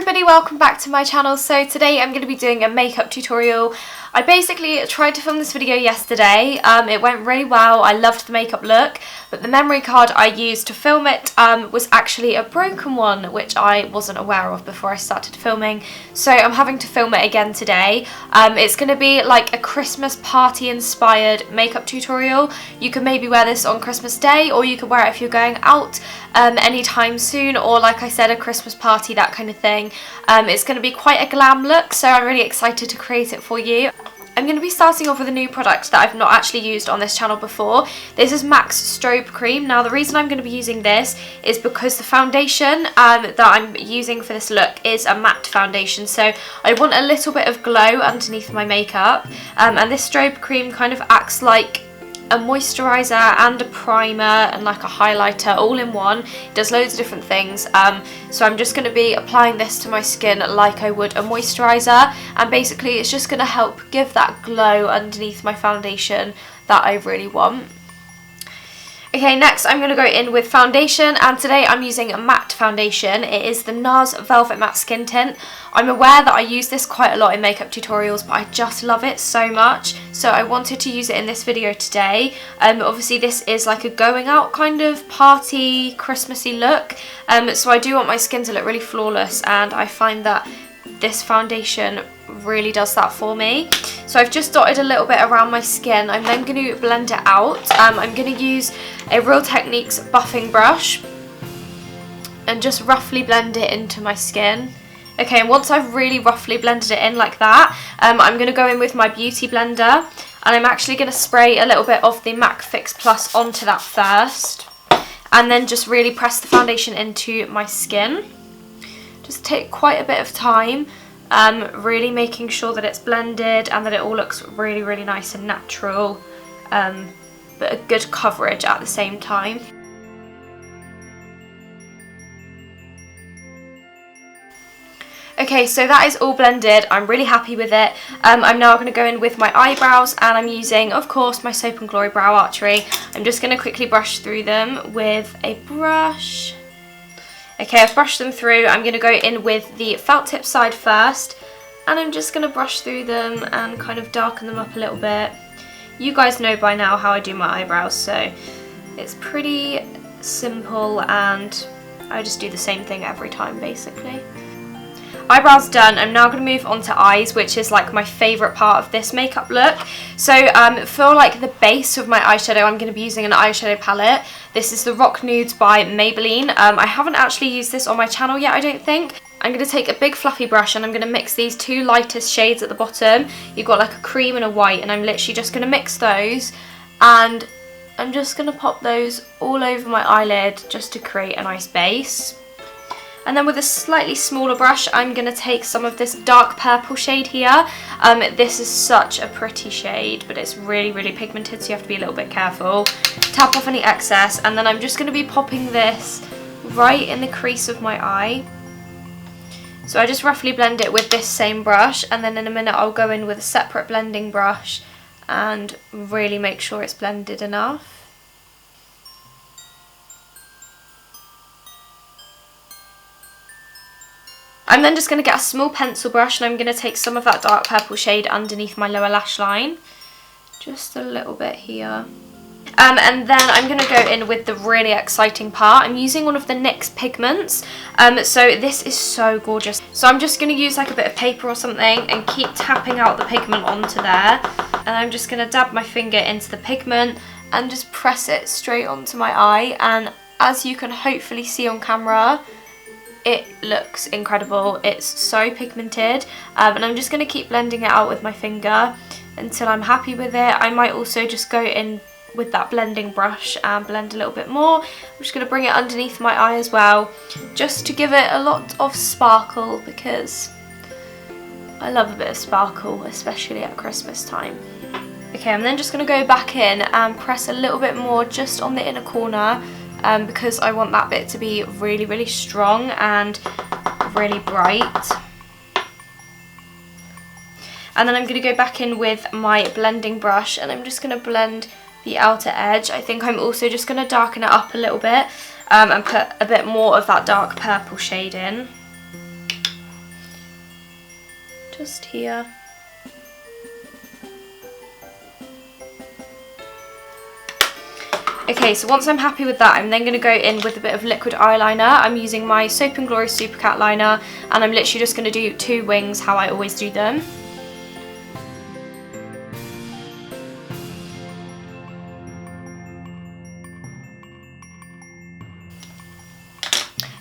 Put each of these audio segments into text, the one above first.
everybody, welcome back to my channel. So today I'm going to be doing a makeup tutorial. I basically tried to film this video yesterday. It went really well. I loved the makeup look, but the memory card I used to film it was actually a broken one, which I wasn't aware of before I started filming. So I'm having to film it again today. It's going to be like a Christmas party inspired makeup tutorial. You can maybe wear this on Christmas Day, or you could wear it if you're going out anytime soon, or like I said, a Christmas party, that kind of thing. It's going to be quite a glam look, so I'm really excited to create it for you. I'm going to be starting off with a new product that I've not actually used on this channel before. This is NYX Strobe Cream. Now the reason I'm going to be using this is because the foundation that I'm using for this look is a matte foundation, so I want a little bit of glow underneath my makeup, and this Strobe Cream kind of acts like a moisturiser and a primer and like a highlighter all in one. It does loads of different things, so I'm just going to be applying this to my skin like I would a moisturiser, and basically it's just going to help give that glow underneath my foundation that I really want. Okay, next I'm going to go in with foundation, and today I'm using a matte foundation. It is the NARS Velvet Matte Skin Tint. I'm aware that I use this quite a lot in makeup tutorials, but I just love it so much, so I wanted to use it in this video today. Obviously this is like a going out kind of party Christmassy look, so I do want my skin to look really flawless, and I find that this foundation really does that for me. So I've just dotted a little bit around my skin. I'm then going to blend it out. I'm going to use a Real Techniques buffing brush and just roughly blend it into my skin. Okay, and once I've really roughly blended it in like that, I'm going to go in with my beauty blender, and I'm actually going to spray a little bit of the MAC Fix Plus onto that first, and then just really press the foundation into my skin. Just take quite a bit of time, really making sure that it's blended and that it all looks really, really nice and natural, but a good coverage at the same time. Okay, so that is all blended. I'm really happy with it. I'm now going to go in with my eyebrows, and I'm using, of course, my Soap & Glory Brow Archery. I'm just going to quickly brush through them with a brush. Okay, I've brushed them through. I'm going to go in with the felt tip side first, and I'm just going to brush through them and kind of darken them up a little bit. You guys know by now how I do my eyebrows, so it's pretty simple, and I just do the same thing every time basically. Eyebrows done. I'm now going to move on to eyes, which is like my favourite part of this makeup look. So for like the base of my eyeshadow, I'm going to be using an eyeshadow palette. This is the Rock Nudes by Maybelline. I haven't actually used this on my channel yet, I don't think. I'm going to take a big fluffy brush, and I'm going to mix these two lightest shades at the bottom. You've got like a cream and a white, and I'm literally just going to mix those, and I'm just going to pop those all over my eyelid just to create a nice base. And then with a slightly smaller brush, I'm going to take some of this dark purple shade here. This is such a pretty shade, but it's really, really pigmented, so you have to be a little bit careful. Tap off any excess, and then I'm just going to be popping this right in the crease of my eye. So I just roughly blend it with this same brush, and then in a minute I'll go in with a separate blending brush and really make sure it's blended enough. I'm then just going to get a small pencil brush, and I'm going to take some of that dark purple shade underneath my lower lash line. Just a little bit here. And then I'm going to go in with the really exciting part. I'm using one of the NYX pigments. So this is so gorgeous. So I'm just going to use like a bit of paper or something and keep tapping out the pigment onto there. And I'm just going to dab my finger into the pigment and just press it straight onto my eye. And as you can hopefully see on camera, it looks incredible. It's so pigmented, and I'm just going to keep blending it out with my finger until I'm happy with it. I might also just go in with that blending brush and blend a little bit more. I'm just going to bring it underneath my eye as well, just to give it a lot of sparkle, because I love a bit of sparkle, especially at Christmas time. Okay, I'm then just going to go back in and press a little bit more just on the inner corner, because I want that bit to be really, really strong and really bright. And then I'm going to go back in with my blending brush, and I'm just going to blend the outer edge. I think I'm also just going to darken it up a little bit, and put a bit more of that dark purple shade in. just here. Okay, so once I'm happy with that, I'm then going to go in with a bit of liquid eyeliner. I'm using my Soap & Glory Supercat liner, and I'm literally just going to do 2 wings how I always do them.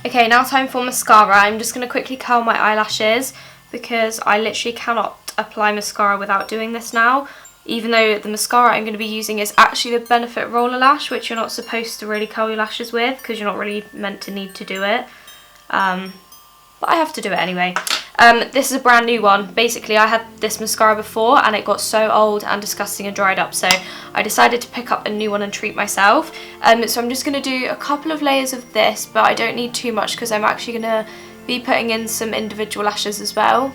Okay, now time for mascara. I'm just going to quickly curl my eyelashes because I literally cannot apply mascara without doing this now. Even though the mascara I'm going to be using is actually the Benefit Roller Lash, which you're not supposed to really curl your lashes with because you're not really meant to need to do it. But I have to do it anyway. This is a brand new one. Basically, I had this mascara before and it got so old and disgusting and dried up, so I decided to pick up a new one and treat myself. So I'm just going to do a couple of layers of this, but I don't need too much because I'm actually going to be putting in some individual lashes as well.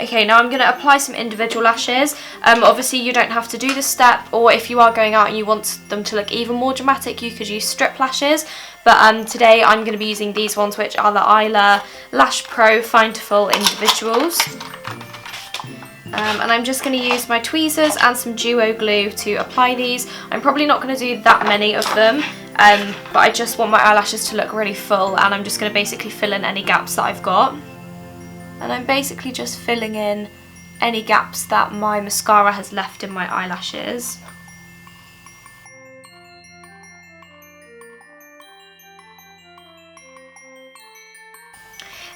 Okay, now I'm going to apply some individual lashes. Obviously you don't have to do this step, or if you are going out and you want them to look even more dramatic, you could use strip lashes. But today I'm going to be using these ones, which are the Isla Lash Pro Fine to Full Individuals. And I'm just going to use my tweezers and some duo glue to apply these. I'm probably not going to do that many of them, but I just want my eyelashes to look really full, and I'm just going to basically fill in any gaps that I've got. And I'm basically just filling in any gaps that my mascara has left in my eyelashes.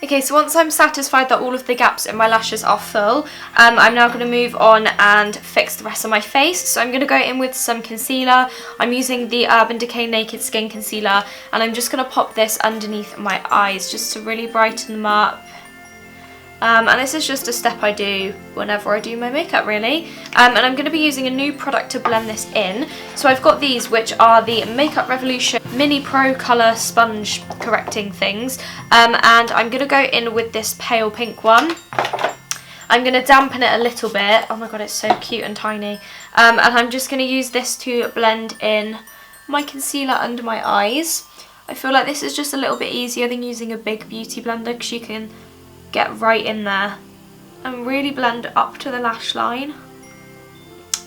Okay, so once I'm satisfied that all of the gaps in my lashes are full, I'm now going to move on and fix the rest of my face. So I'm going to go in with some concealer. I'm using the Urban Decay Naked Skin Concealer, and I'm just going to pop this underneath my eyes just to really brighten them up. And this is just a step I do whenever I do my makeup, really. And I'm going to be using a new product to blend this in. So I've got these, which are the Makeup Revolution Mini Pro Colour Sponge Correcting things. And I'm going to go in with this pale pink one. I'm going to dampen it a little bit. Oh my god, it's so cute and tiny. And I'm just going to use this to blend in my concealer under my eyes. I feel like this is just a little bit easier than using a big beauty blender because you can get right in there and really blend up to the lash line.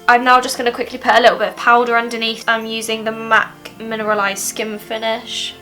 I'm now just going to quickly put a little bit of powder underneath. I'm using the MAC Mineralize Skin Finish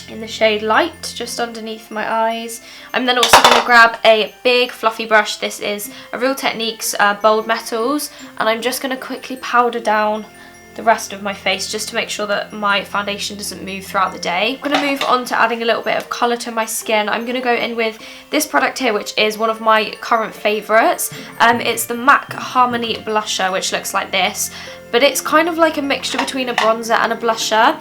in the shade Light, just underneath my eyes. I'm then also going to grab a big fluffy brush. This is a Real Techniques Bold Metals, and I'm just going to quickly powder down the rest of my face just to make sure that my foundation doesn't move throughout the day. I'm going to move on to adding a little bit of colour to my skin. I'm going to go in with this product here, which is one of my current favourites. It's the MAC Harmony Blusher, which looks like this, but it's kind of like a mixture between a bronzer and a blusher.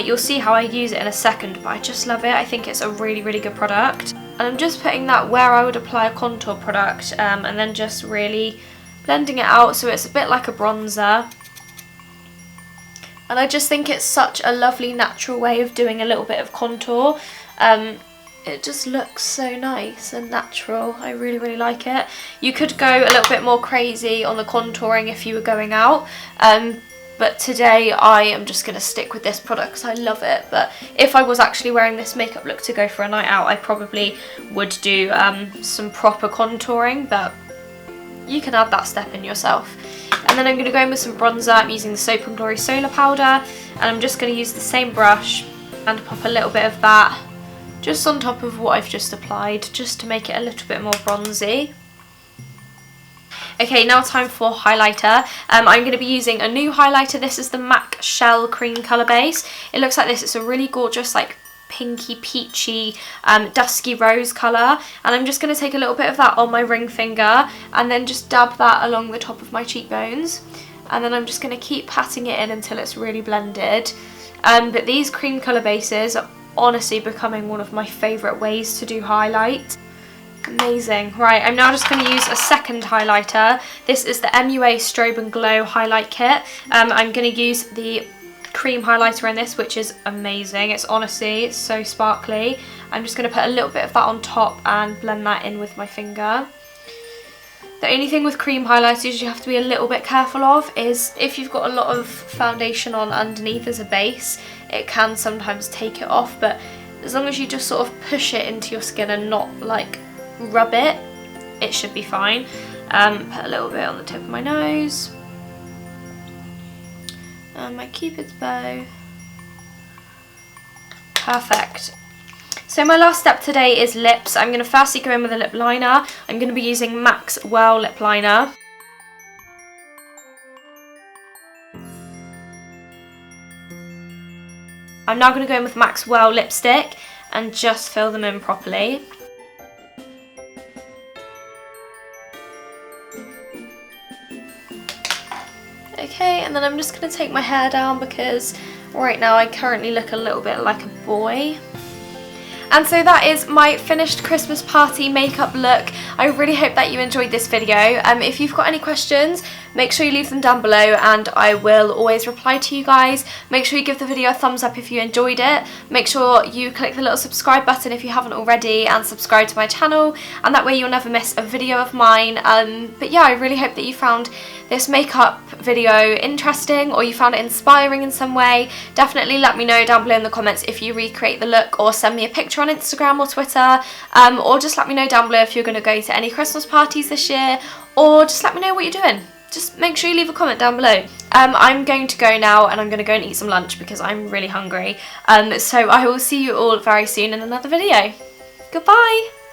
You'll see how I use it in a second, but I just love it. I think it's a really, really good product. And I'm just putting that where I would apply a contour product, and then just really blending it out so it's a bit like a bronzer. And I just think it's such a lovely natural way of doing a little bit of contour. It just looks so nice and natural. I really, really like it. You could go a little bit more crazy on the contouring if you were going out. But today I am just going to stick with this product because I love it. But if I was actually wearing this makeup look to go for a night out, I probably would do some proper contouring. But you can add that step in yourself. And then I'm going to go in with some bronzer. I'm using the Soap & Glory Solar Powder, and I'm just going to use the same brush and pop a little bit of that just on top of what I've just applied, just to make it a little bit more bronzy. Okay, now time for highlighter. I'm going to be using a new highlighter. This is the MAC Shell Cream Colour Base. It looks like this. It's a really gorgeous, like, pinky peachy dusky rose colour, and I'm just going to take a little bit of that on my ring finger and then just dab that along the top of my cheekbones, and then I'm just going to keep patting it in until it's really blended. But these cream colour bases are honestly becoming one of my favourite ways to do highlight. Amazing. Right, I'm now just going to use a second highlighter. This is the MUA Strobe and Glow Highlight Kit. I'm going to use the cream highlighter in this, which is amazing. It's honestly so sparkly. I'm just going to put a little bit of that on top and blend that in with my finger. The only thing with cream highlighters you have to be a little bit careful of is if you've got a lot of foundation on underneath as a base, it can sometimes take it off, but as long as you just sort of push it into your skin and not like rub it, it should be fine. Put a little bit on the tip of my nose. And my Cupid's bow. Perfect. So my last step today is lips. I'm going to firstly go in with a lip liner. I'm going to be using NYX Whirl lip liner. I'm now going to go in with NYX Whirl lipstick and just fill them in properly. Okay, and then I'm just going to take my hair down because right now I currently look a little bit like a boy. And so that is my finished Christmas party makeup look. I really hope that you enjoyed this video. If you've got any questions, make sure you leave them down below and I will always reply to you guys. Make sure you give the video a thumbs up if you enjoyed it. Make sure you click the little subscribe button if you haven't already and subscribe to my channel, and that way you'll never miss a video of mine. But yeah, I really hope that you found this makeup video interesting or you found it inspiring in some way. Definitely let me know down below in the comments if you recreate the look, or send me a picture on Instagram or Twitter, or just let me know down below if you're going to go to any Christmas parties this year, or just let me know what you're doing. Just make sure you leave a comment down below. I'm going to go now and I'm going to go and eat some lunch because I'm really hungry. So I will see you all very soon in another video. Goodbye!